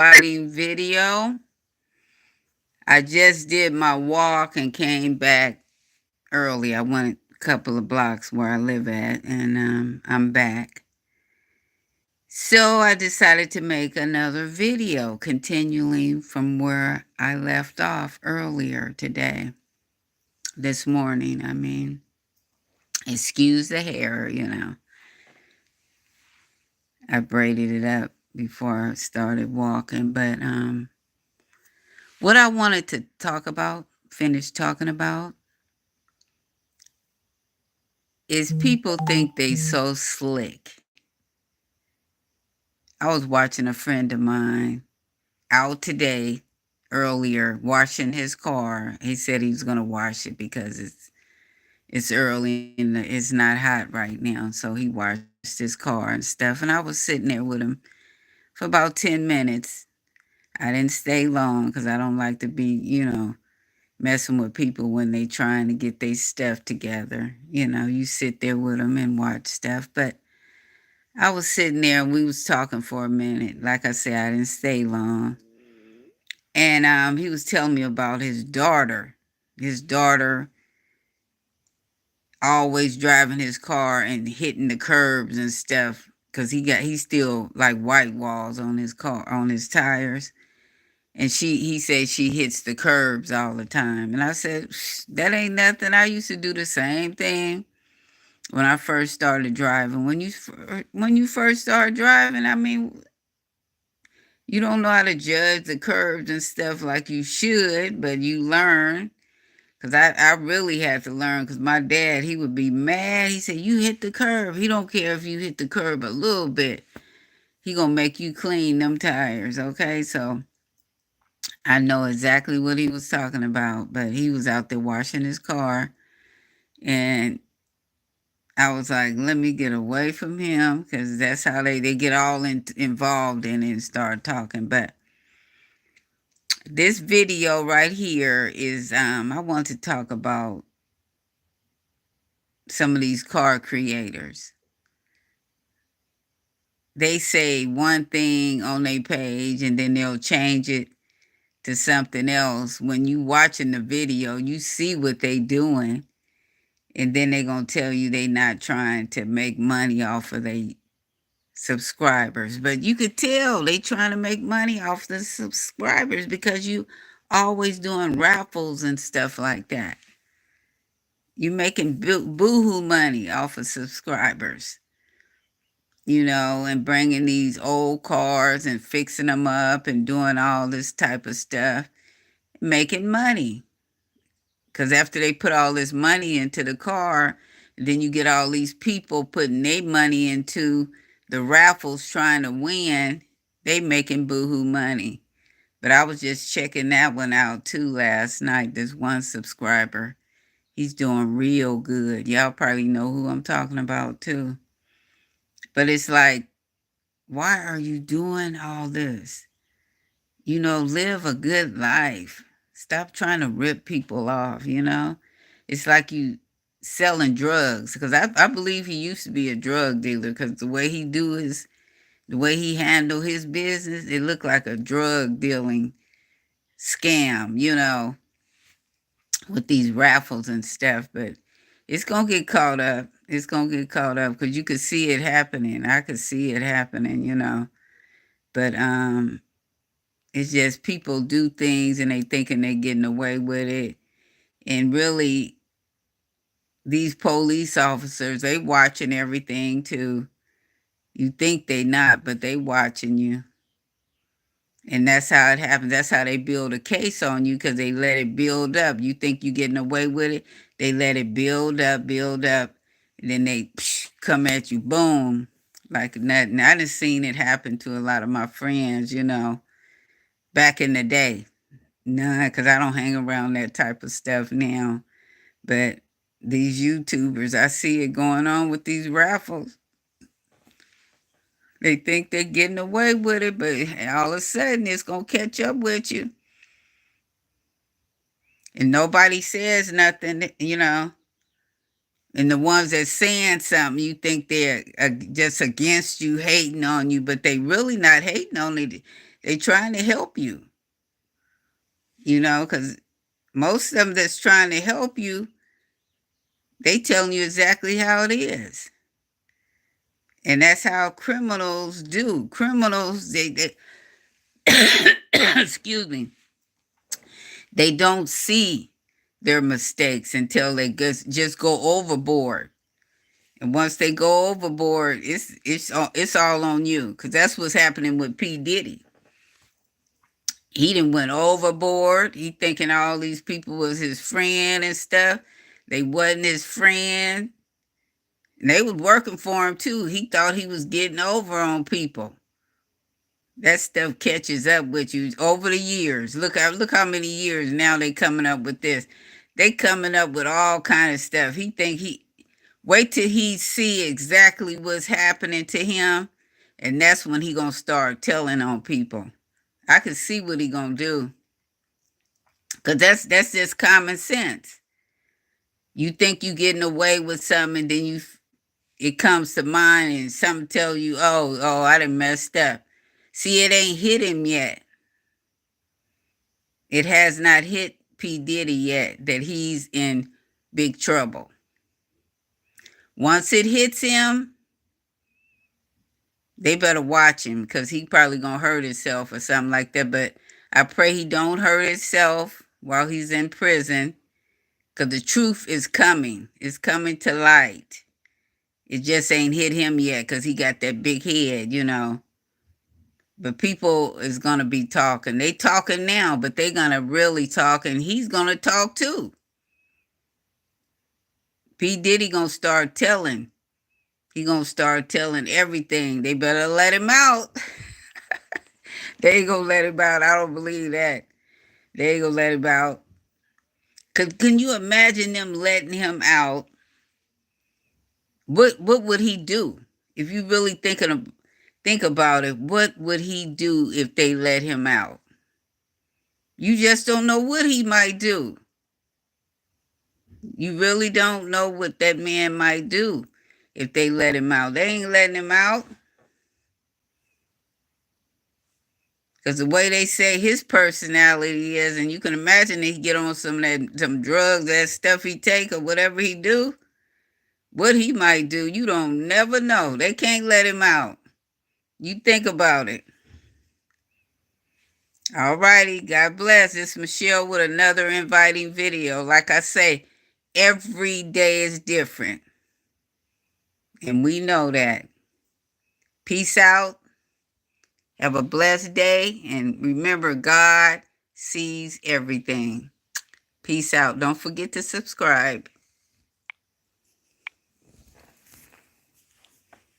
Video. I just did my walk and came back early. I went a couple of blocks where I live at, and I'm back. So I decided to make another video, continuing from where I left off earlier today, this morning. I mean, excuse the hair. I braided it up before I started walking, but what I wanted to talk about, finish talking about, is people think they so slick. I was watching a friend of mine out today earlier washing his car. He said he was going to wash it because it's early and it's not hot right now. So he washed his car and stuff. And I was sitting there with him for about 10 minutes. I didn't stay long because I don't like to be, messing with people when they trying to get their stuff together. You sit there with them and watch stuff. But I was sitting there and we was talking for a minute. Like I said, I didn't stay long. And he was telling me about his daughter. His daughter always driving his car and hitting the curbs and stuff because he still like white walls on his car, on his tires. And he said she hits the curbs all the time. And I said, that ain't nothing. I used to do the same thing when I first started driving. When you first start driving, I mean, you don't know how to judge the curves and stuff like you should, but you learn. Because I really had to learn because my dad, he would be mad. He said, you hit the curb. He don't care if you hit the curb a little bit. He going to make you clean them tires, okay? So I know exactly what he was talking about, but he was out there washing his car. And I was like, let me get away from him because that's how they get all involved in it and start talking. But this video right here is I want to talk about some of these car creators. They say one thing on their page and then they'll change it to something else. When you watching the video, you see what they doing, and then they gonna tell you they not trying to make money off of their subscribers. But you could tell they trying to make money off the subscribers because you always doing raffles and stuff like that. You making boohoo money off of subscribers, and bringing these old cars and fixing them up and doing all this type of stuff, making money. Because after they put all this money into the car, then you get all these people putting their money into the raffles trying to win, they making boohoo money. But I was just checking that one out too last night. This one subscriber, he's doing real good. Y'all probably know who I'm talking about too. But it's like, why are you doing all this? Live a good life. Stop trying to rip people off. It's like you selling drugs. Because I believe he used to be a drug dealer because the way he handled his business, it looked like a drug dealing scam, with these raffles and stuff. But it's going to get caught up. It's going to get caught up because you could see it happening. I could see it happening. But it's just people do things and they thinking they getting away with it. And really, these police officers, they watching everything too. You think they not, but they watching you. And that's how it happens. That's how they build a case on you because they let it build up. You think you getting away with it. They let it build up, and then they come at you, boom, like nothing. I done seen it happen to a lot of my friends, back in the day. Nah, because I don't hang around that type of stuff now. But these YouTubers, I see it going on with these raffles. They think they're getting away with it, but all of a sudden it's going to catch up with you. And nobody says nothing. And the ones that saying something, you think they're just against you, hating on you, but they really not hating on it. They trying to help you, because most of them that's trying to help you, they telling you exactly how it is. And that's how criminals do. Criminals, they excuse me, they don't see their mistakes until they just go overboard. And once they go overboard, it's all on you. Because that's what's happening with P. Diddy. He done went overboard. He thinking all these people was his friend and stuff. They wasn't his friend. And they was working for him too. He thought he was getting over on people. That stuff catches up with you over the years. Look how many years now they coming up with this. They coming up with all kind of stuff. He think wait till he see exactly what's happening to him, and that's when he gonna start telling on people. I can see what he gonna do, cause that's just common sense. You think you getting away with something, and then it comes to mind, and something tell you, oh, I done messed up. See, it ain't hit him yet. It has not hit P. Diddy yet that he's in big trouble. Once it hits him, they better watch him, because he probably gonna hurt himself or something like that. But I pray he don't hurt himself while he's in prison, because the truth is coming. It's coming to light. It just ain't hit him yet because he got that big head. But people is going to be talking. They talking now, but they going to really talk, and he's going to talk too. P. Diddy going to start telling. He going to start telling everything. They better let him out. They ain't going to let him out. I don't believe that. They ain't going to let him out. Can you imagine them letting him out? What would he do? If you really think about it, what would he do if they let him out? You just don't know what he might do. You really don't know what that man might do if they let him out. They ain't letting him out. Because the way they say his personality is, and you can imagine he get on some drugs, that stuff he take or whatever he do, what he might do, you don't never know. They can't let him out. You think about it. All righty. God bless. It's Michelle with another inviting video. Like I say, every day is different. And we know that. Peace out. Have a blessed day. And remember, God sees everything. Peace out. Don't forget to subscribe.